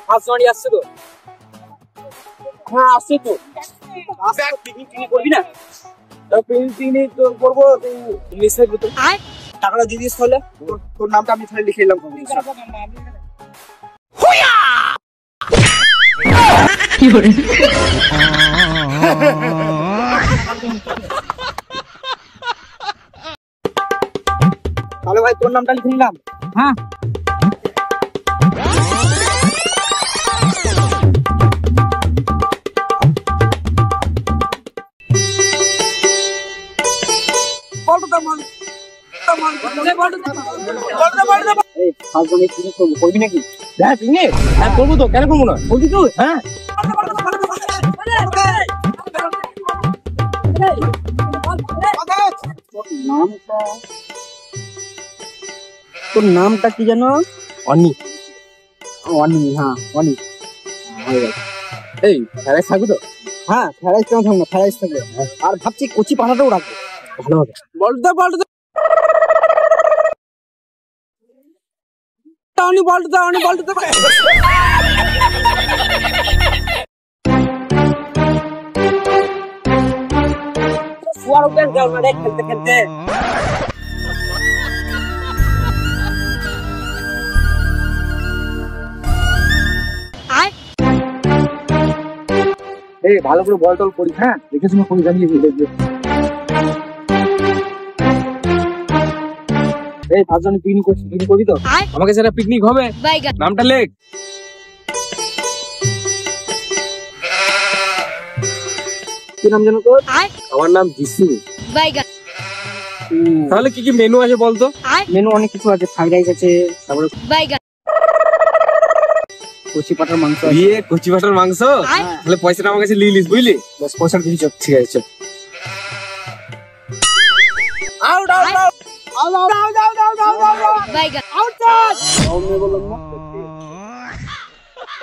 First Johnny আসছে তো? হ্যাঁ আসছে তো। পিকনিক করবি না? পিকনিক তো করবো, মিস হয়ে তো। টাকাটা দিয়ে দিস তাহলে, তোর নামটা আমি তাহলে লিখে নিলাম। তাহলে ভাই তোর নামটা লিখে নিলাম। হ্যাঁ করবি নাকি? হ্যাঁ পিকনিক হ্যাঁ করবো তো, কেন করবো না? বলবি তুই? হ্যাঁ তোর নামটা কি জানো? অনি। অনি, হ্যাঁ অনি। এই ফ্রাইস থাকবে তো? হ্যাঁ ফ্রাইস কেন থাকবে না, ফ্রাইস থাকবে। আর ভাবছি কচি পাঠাটাও রাখবো, ভালো হবে। বলতে অনি বলতে অনি বলতে খেলতে খেলতে ভালো করে বল টল করি। হ্যাঁ দেখে শুনে করি, জানিয়ে দেখবে। এই পাঁচজন পিকনিক করছি, পিকনিক করবি তো? আমাকে সেটা পিকনিক হবে। নামটা লেখ। কি নাম জানো তোর? আমার নাম জিসু। তাহলে কি কি মেনু আছে বলতো? মেনু অনেক কিছু আছে, ফ্রাইড রাইস আছে, তারপরে কচি পাঠার মাংস আছে। কচি পাঠার মাংস? তাহলে পয়সাটা আমার কাছে লিলিস, বুঝলি? বস পয়সা দিবি। ঠিক আছে চল। Out out out out out out out out out বাইগা আউট আউট আমি বললাম না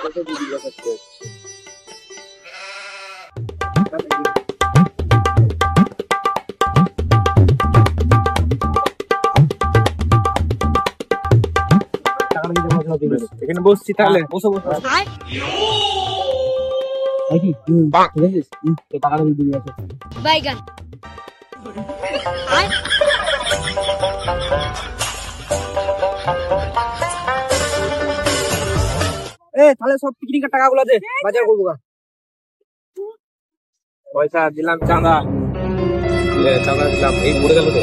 কত দিবি যাচ্ছে। এখানে বসছি তাহলে বসো বসো। আইডি বাহ ঠিক আছে তো টাকাটা দিয়ে দিবি। বাইগান আই তাহলে সব পিকনিকের টাকাগুলো দে, বাজার করবো। পয়সা দিলাম, চাঁদা চাঁদা দিলাম। এই মরে গেল তো।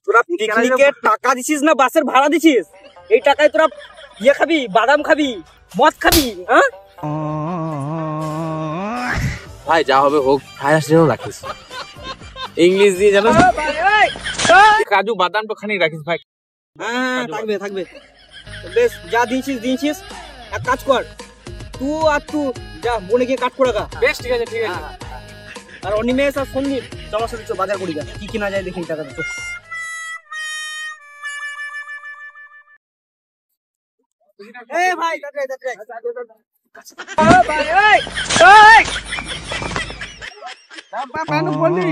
তোরা পিকনিকের টাকা দিছিস না বাসের ভাড়া দিছিস? এই টাকায় তোরা ইয়ে খাবি, বাদাম খাবি, মদ খাবি? হ্যাঁ ভাই যা হবে হোক, রাখিস ইংলিশ দিয়ে জানো, কাজু বাদাম তো খানি রাখিস ভাই। হ্যাঁ থাকবে থাকবে বেশ। যা দিয়েছিস এক কাজ কর, তুই আর তুই যা বনে গিয়ে কাট করে গা। বেশ ঠিক আছে ঠিক আছে। আর অনিমেষ আর সন্দীপ আমার সাথে বাজার করি গা, কি কিনা যায় দেখি টাকা দিচ্ছ। ভাই বললি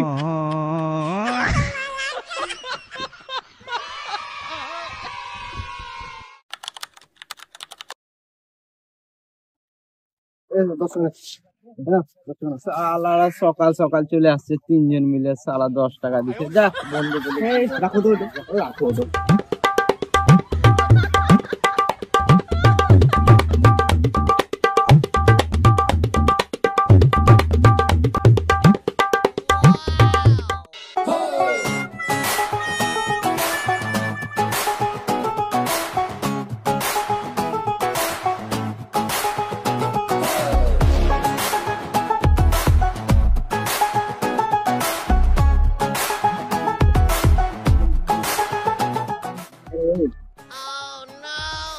সকাল সকাল চলে আসছে তিনজন মিলে, সারা 10 টাকা দিচ্ছে। যা বন্ধু রাখো তো রাখো তো।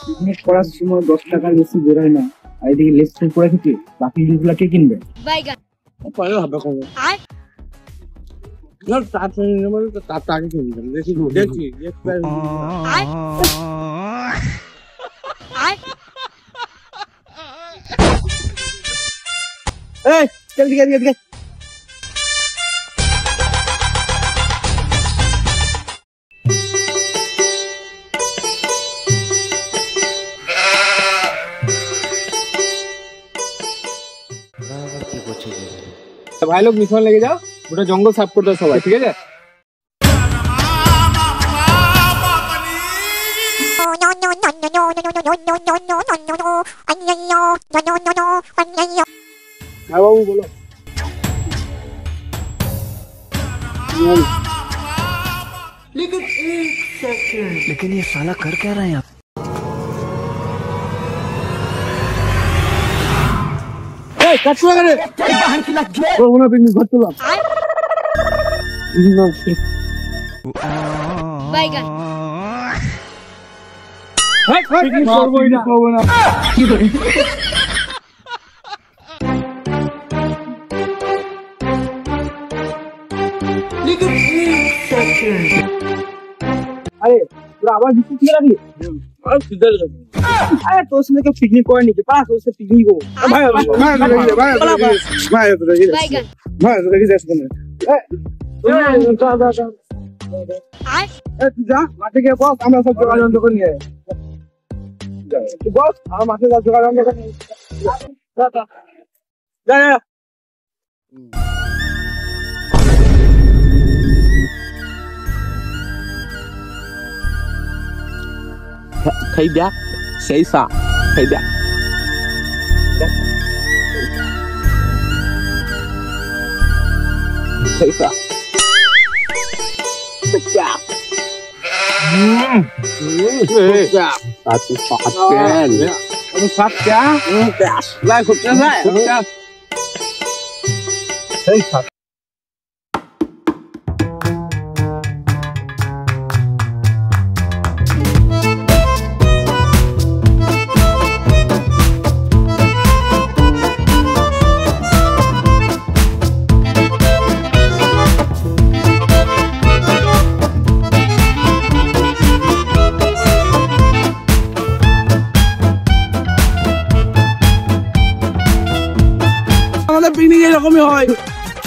পিকনিক করার সময় 10 টাকার বেশি বেরোয় না, আর এদিকে লেসন করে খেতে বাকি জিনিসগুলো কে কিনবে? তার আগে কিনবেন দেখি এই চল দিকে দিকে দিকে ভাই লোক মিশন লেগে যাও, ওটা জঙ্গল সাফ করতে সবাই, ঠিক আছে? হ্যাঁ বাবু বলো। लेकिन ये साला कर क्या रहे हैं आप? আরে তোরা আবার বিস্কুট খেয়ে রাখলি? আরে তোর সঙ্গে কেউ পিকনিক করে নাকি? পাড়া তোর সাথে পিকনিক করবো। যা মাঠে গিয়ে বস, আমরা সব জোগাড় যন্ত্র করে নিয়ে বস, আমার মাঠে যা জোগাড় যন্ত্র করে নিয়ে thấy đáp sẽ sợ thấy đáp thấy sợ chạp chạp satu paten kamu fatya lại phục ra lại hey sat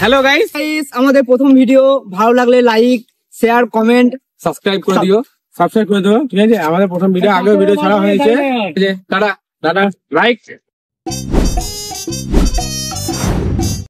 hello guys, আমাদের প্রথম ভিডিও ভালো লাগলে লাইক শেয়ার কমেন্ট সাবস্ক্রাইব করে দিও, ঠিক আছে? আমাদের প্রথম ভিডিও, আগেও ভিডিও ছাড়া হয়েছে, টাটা টাটা লাইক।